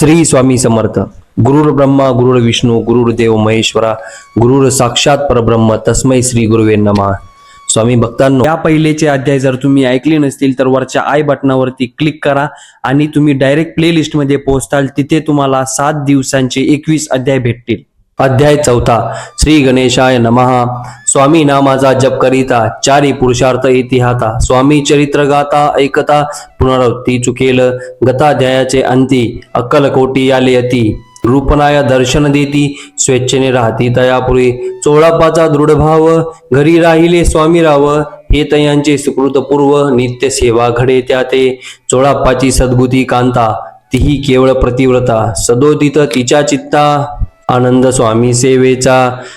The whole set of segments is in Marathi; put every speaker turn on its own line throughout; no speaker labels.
श्री स्वामी समर्थ. गुरुर ब्रह्मा गुरुर विष्णू गुरुर्देव महेश्वरा गुरुर साक्षात परब्रह्म तस्मै श्री गुरुवे नमः. स्वामी भक्तांनो, या पहिलेचे अध्याय जर तुम्ही ऐकले नसतील तर वरच्या आय बटनावरती क्लिक करा आणि तुम्ही डायरेक्ट प्ले लिस्ट मध्ये पोहोचताल. तिथे तुम्हाला 7 दिवसांचे 21 अध्याय भेटतील. अध्याय 4. श्री गणेशाय नमः. स्वामी नामाचा जप करिता चारी पुरुषार्थ येती हाता. स्वामी चरित्र गाता ऐकता पुनरावृत्ती चुकेल. गताध्यायाचे अंती अक्कलकोटी आले अति. रूपनाया दर्शन देती स्वेच्छेने राहती तयापुरी. चोळापाचा दृढभाव घरी राहिले स्वामी राव. हे तयांचे सुकृत पूर्व नित्य सेवा घडे त्या ते. चोळापाची सद्गुती कांता तीही केवळ प्रतिव्रता. सदोदित तिच्या चित्ता आनंद स्वामी सेवेचा.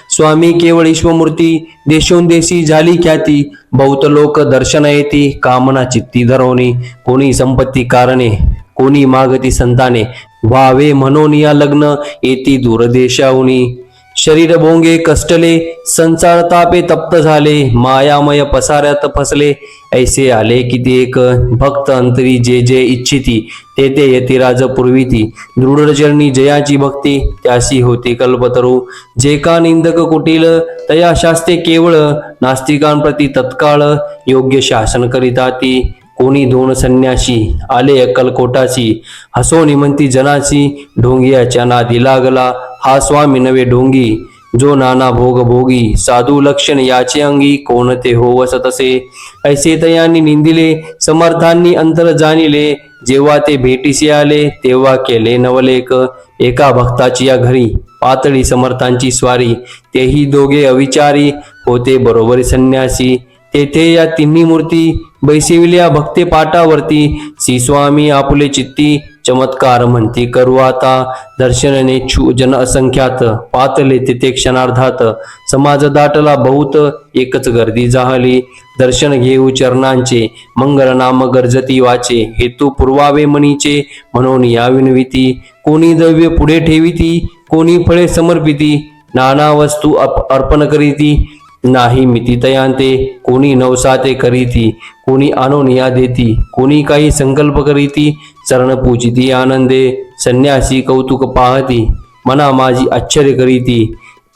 स्वामी केवळ ईश्वमूर्ती देशोंदेशी झाली ख्याती. बहुत लोक दर्शन येती कामना चित्ती धरवणी. कोणी संपत्ती कारणे कोणी मागती संताने. व्हावे म्हणून या लग्न येती दूरदेशाहुनी. शरीर भोंगे कष्टले संसार तापे तप्त झाले. मायामय पसाऱ्यात फसले ऐसे आले किती एक. भक्त अंतरी जे जे इच्छिती ते ते यतिराज पूर्वीती. दृढचरणी जयाची भक्ती त्यासी होती कल्पतरू. जे का निंदक कुटील तया शास्ते केवळ. नास्तिकांप्रती तत्काळ योग्य शासन करिता ती. कोणी दोन संन्यासी आले अक्कलकोटासी. हसो निमंती जनाची ढोंगियाच्या नादी लागला. हा स्वामी नवे ढोंगी जो नाना भोग भोगी. साधू लक्षण याचे अंगी कोणते होवस तसे. ऐसे तयांनी निंदिले समर्थांनी अंतर जाणिले. जेव्हा ते भेटीसी आले तेव्हा केले नवलेख. एका भक्ताची या घरी पातळी समर्थांची स्वारी. तेही दोघे अविचारी होते बरोबर संन्यासी. तेथे या तिन्ही मूर्ती बैसिविल्या भक्ते पाटावरती. श्री स्वामी आपुले चित्ती चमत्कार म्हणती करू आता. दर्शन नेच्छू जन असंख्यात पातले तिथे क्षणार्धात. समाज दाटला बहुत एकच गर्दी जाहली. दर्शन घेऊ चरणांचे मंगल नाम गर्जती वाचे. हेतू पुरवावे मनीचे म्हणून या विनविती. कोणी द्रव्य पुढे ठेविती कोणी फळे समर्पिती. नाना वस्तू अर्पण करीती नाही मिती तयांते. कोणी नवसाते करीती कोणी आणोनिया देती. कोणी काही संकल्प करीती चरण पूजिती आनंदे. संन्यासी कौतुक पाहती मना माझी आश्चर्य करीती.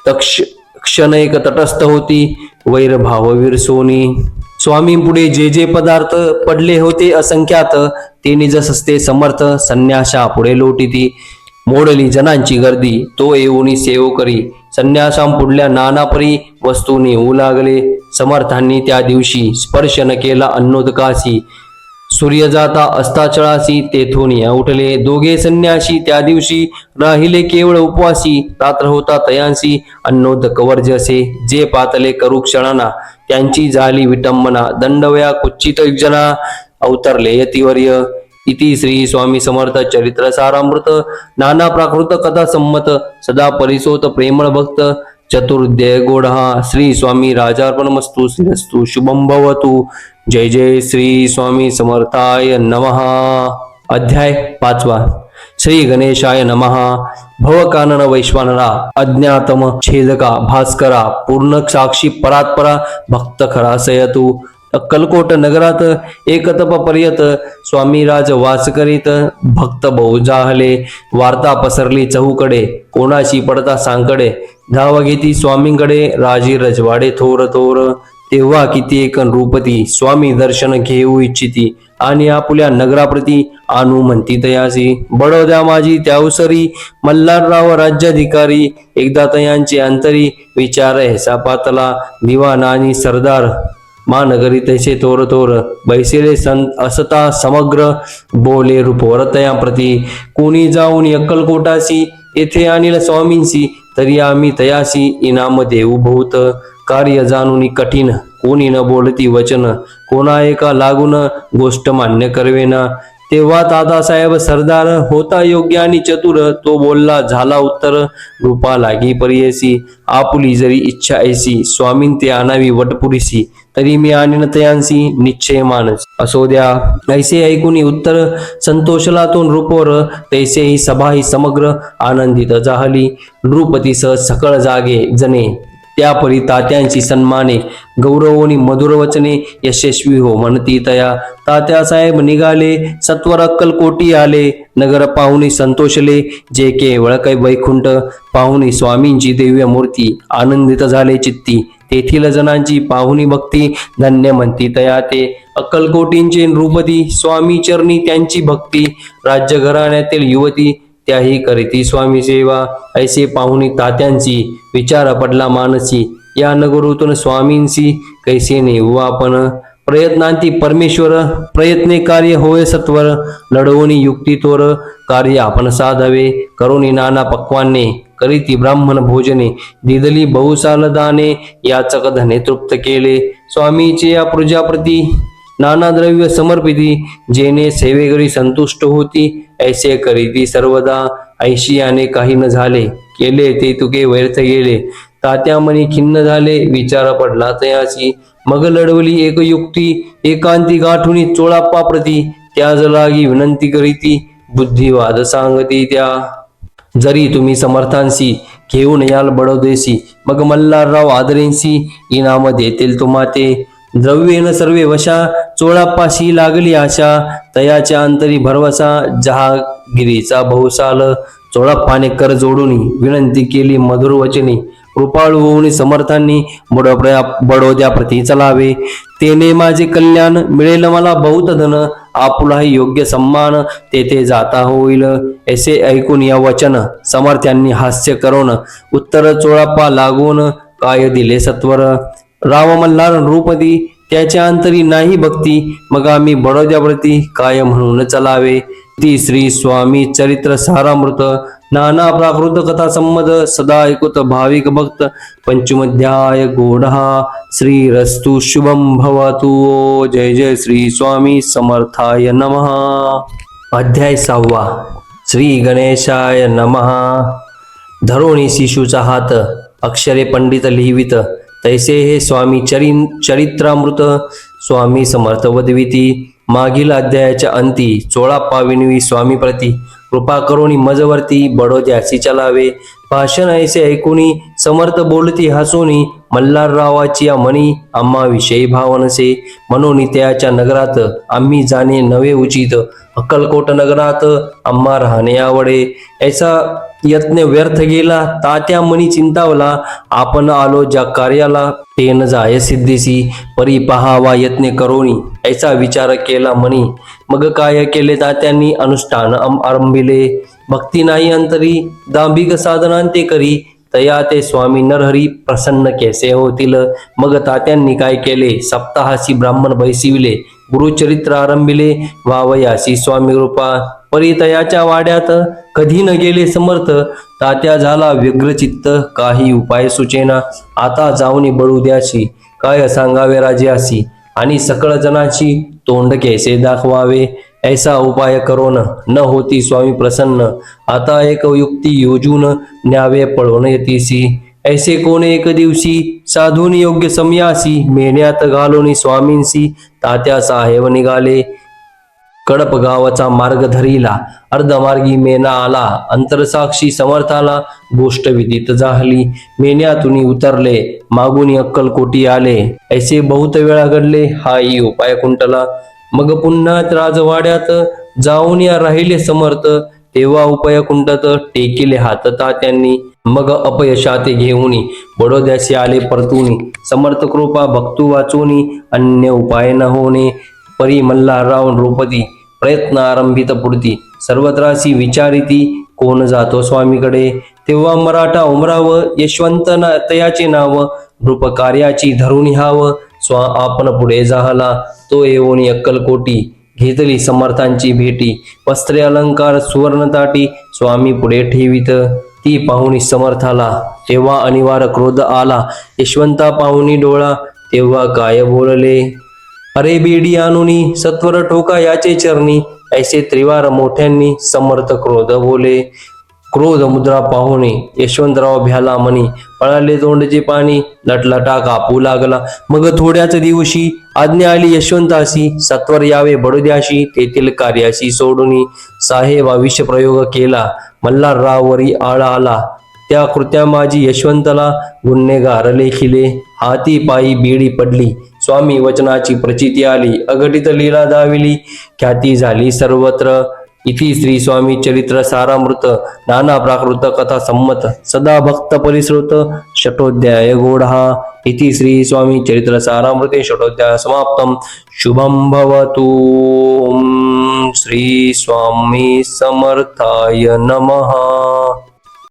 क्षणैक तटस्थ होती वैरभाव विरसोनी. स्वामी पुढे जे जे पदार्थ पडले होते असंख्यात. ते निज सस्ते समर्थ संन्यासा पुढे लोटीती. मोडली जनांची गर्दी तो येऊनी सेव करी. संन्यासांपुढल्या नाना परी वस्तू नेऊ लागले. समर्थांनी त्या दिवशी स्पर्श न केला अन्नोदकासी. सूर्य जाता अस्ताचळासी तेथून या उठले. दोघे संन्यासी त्या दिवशी राहिले केवळ उपवासी. रात्र होता तयांसी अन्नोदक वर्जसे. जे पातले करू क्षणाना त्यांची झाली विटंबना. दंडवया कुच्चित जना अवतरले यतिवर्य. इति श्री स्वामी समर्थ चरित्र सारामृत. नाना प्राकृत कथा संमत सदा परिसोत प्रेमळ भक्त. चतुर्ध्याय गोढा. श्री स्वामी राजार्पणमस्तु. श्रीरस्तु शुभम भवतु. जय जय श्री स्वामी समर्थाय नमः. अध्याय 5. श्री गणेशाय नमः. भवकानन वैश्वानरा अज्ञातम छेदका भास्करा. पूर्ण साक्षी परात्परा भक्त खरा सयतु. अक्कलकोट नगरात एकतप पर्यत स्वामी राज वास करीत. भक्त बहु जाहले. वार्ता पसरली चहूकडे कोणाशी पडता सांकडे. धाव घेती स्वामींकडे राजी रजवाडे थोर थोर. तेव्हा किती एक रूपती स्वामी दर्शन घेऊ इच्छिती. आणि आपुल्या नगराप्रती आणू म्हणती तयासी. बडोद्या माझी त्यावसरी मल्हारराव राज्याधिकारी. एकदा तयांचे अंतरी विचार हेसा पातला. दिवाण आणि सरदार महानगरी तैसे थोर थोर. बैसिले असता समग्र बोले रूपवर तया प्रती. कोणी जाऊन अक्कलकोटासी येथे आणील स्वामींसी. तरी आम्ही तयासी इनाम देऊ बहुत. कार्य जाणून कठीण कोणी न बोलती वचन. कोणा एका लागून गोष्ट मान्य करवेना. तेव्हा दादासाहेब सरदार होता योग्य आणि चतुर. तो बोलला झाला उत्तर रूपा लागी परियसी. आपुली जरी इच्छा ऐसी स्वामीन ते आणावी वटपुरीसी. तरी मी आणीन तयांसी निश्चय मानस असो द्या. ऐसे ऐकून उत्तर संतोषला तो नृपोर. तैसेही सभा ही समग्र आनंदित जाहली. नृपती सह सकळ जागे जने. त्यापरी तात्यांची सन्माने गौरवोनी मधुर वचने यशस्वी हो म्हणती तया. तात्यासाहेब निघाले सत्वर अक्कलकोटी आले. नगर पाहुणी संतोषले, जे केवळ कै वैकुंठ पाहुणी स्वामींची दिव्य मूर्ती आनंदित झाले चित्ती. तेथील जनांची पाहुणी भक्ती धन्य म्हणती तया ते. अक्कलकोटींचे नृपती स्वामी चरणी त्यांची भक्ती. राज्य घराण्यातील युवती त्याही करीती स्वामी सेवा. ऐसे पाहुणी तात्यांची विचार पडला मानसी. या नगरूतून स्वामींसी कैसे नेऊ आपण. प्रयत्नांती परमेश्वर प्रयत्ने कार्य होय सत्वर. लढवणी युक्ती तोर कार्य आपण साधावे. करोनी नाना पक्वाने करीती ब्राह्मण भोजने. दिदली बहुसाल दाने याचक धने तृप्त केले. स्वामीचे या प्रजाप्रती नाना द्रव्य समर्पिती. जेने सेवेकरी संतुष्ट होती ऐसे करीती सर्वदा. ऐशियाने काही न झाले केले ते तुके व्यर्थ गेले. तात्या मनी खिन्न झाले विचार पडला तयाची. मग लढवली एक युक्ती एकांती गाठुनी चोळाप्पा प्रती. त्याज लागी विनंती करीती बुद्धिवाद सांगती त्या. जरी तुम्ही समर्थांशी घेऊन याल बडोदेशी. मग मल्हारराव आदरेंशी इनाम देतील तुम्हा ते. द्रव्येन सर्वे वशा चोळाप्पाशी लागली आशा. तयाच्या अंतरी भरवसा जहागिरीचा बहुसाल. चोळाप्पाने कर जोडून विनंती केली मधुर वचनी. कृपाळू होऊन समर्थांनी बडोद्या प्रती चलावे. तेने माझे कल्याण मिळेल मला बहुत धन. आपुलाही योग्य सम्मान तेथे जाता होईल. ऐसे ऐकून या वचन समर्थांनी हास्य करून उत्तर चोळाप्पा लागून काय दिले सत्वर. राम मल्हार नृपती त्याच्या अंतरी नाही भक्ती. मग आम्ही बडोद्याप्रती काय म्हणून चलावे. ती श्री स्वामी चरित्र सारामृत. नाना प्राकृत कथा संमद सदा ऐकुत भाविक भक्त. पंचमध्याय गोडहा श्रीरस्तु शुभम भवतु. जय जय श्री स्वामी समर्थाय नमः. अध्याय 6. श्री गणेशाय नमः. धरोणी शिशूचा हात अक्षरे पंडित लिहिवित. तैसे हे स्वामी चरित्रामृत स्वामी समर्थ वदविती. मागील अध्यायाच्या अंती चोळाप्पा विनवी स्वामी प्रती. कृपा करोनी मजवरती बडोद्यासी चलावे. भाषण ऐसे ऐकुनी समर्थ बोलती हसोनी. मल्हाररावाची या मनी आम्हा विषयी भावनसे. म्हणून त्याच्या नगरात आम्ही जाणे नवे उचित. अक्कलकोट नगरात आम्हा राहणे आवडे. ऐसा यत्न व्यर्थ गेला तात्या मनी चिंतावला. आपण आलो ज्या कार्याला ते न जाय सिद्धीसी. परी पहावा यत्न करोनी ऐसा विचार केला मनी. मग काय केले तात्यांनी अनुष्ठान आरंभिले. भक्ती नाही अंतरी दांभिक साधनांते करी. तया ते स्वामी नरहरी प्रसन्न कैसे होतील. मग तात्यांनी काय केले सप्ताहासी ब्राह्मण बैसिविले. गुरुचरित्र आरंभिले वावयासी स्वामी कृपा. परितयाच्या वाड्यात कधी न गेले समर्थ. तात्या झाला व्यग्रचित्त काही उपाय सुचेना. आता जाऊनी बडोद्याशी काय सांगावे राजासी. आणि सकळ जनाची तोंड कैसे दाखवावे. ऐसा उपाय करोन न होती स्वामी प्रसन्न. आता एक युक्ती योजून न्यावे पळवून येतीसी. ऐसे कोणे एक दिवशी साधून योग्य समयासी. मेण्यात घालून स्वामींसी तात्या साहेब निघाले. कडप गावाचा मार्ग धरिला. अर्धमार्गी मेना आला. अंतरसाक्षी समर्थाला गोष्ट विदित झाली. मेन्यातून उतरले मागून अक्कलकोटी आले. ऐसे बहुत वेळा घडले हाही उपाय कुंटला. मग पुन्हा राजवाड्यात जाऊन या राहिले समर्थ. तेव्हा उपाय कुंटत टेकिले हात तात्यांनी. मग अपयशाते घेऊनी बडोद्याशी आले परतुनी. समर्थ कृपा भक्तू वाचूनी अन्य उपाय न होणे. परी मल्हारराव नृपती प्रयत्न आरंभित पुढती. सर्वत्रासी विचारिती कोण जातो स्वामीकडे. तेव्हा मराठा उमराव यशवंत तयाचे नाव. नृप कार्याची धरून हाव आपण पुढे झाला. तो येऊन अक्कलकोटी घेतली समर्थांची भेटी. वस्त्रे अलंकार सुवर्ण ताटी स्वामी पुढे ठेवीत. ती पाहुणी समर्थाला तेव्हा अनिवार्य क्रोध आला. यशवंता पाहुणी डोळा तेव्हा काय बोलले. अरे बेडी आणुनी सत्वर ठोका याचे चरणी. ऐसे त्रिवार मोठ्यांनी समर्थ क्रोध बोले. क्रोध मुद्रा पाहुणे यशवंतराव भ्याला मनी. पळाले तोंडचे पाणी लटलटा कापू लागला. मग थोड्याच दिवशी आज्ञा आली यशवंतासी. सत्वर यावे बडोद्याशी तेथील कार्याशी सोडून. साहेब विष प्रयोग केला मल्हारराववरी आळा आला. त्या कृत्या माझी यशवंतला गुन्हेगार लेखिले. हाती पायी बेडी पडली स्वामी वचनाची प्रचिती आली. अघटित लीला दाविली ख्याती झाली सर्वत्र. इति श्री स्वामी चरित्र सारामृत नाना प्राकृत कथा सम्मत सदा भक्त परिसृत षटोध्याय गौडः इति श्री स्वामी चरित्र सारामृते षटोध्याय समाप्तम. शुभम भवतु. ओम श्री स्वामी समर्थाय नमः.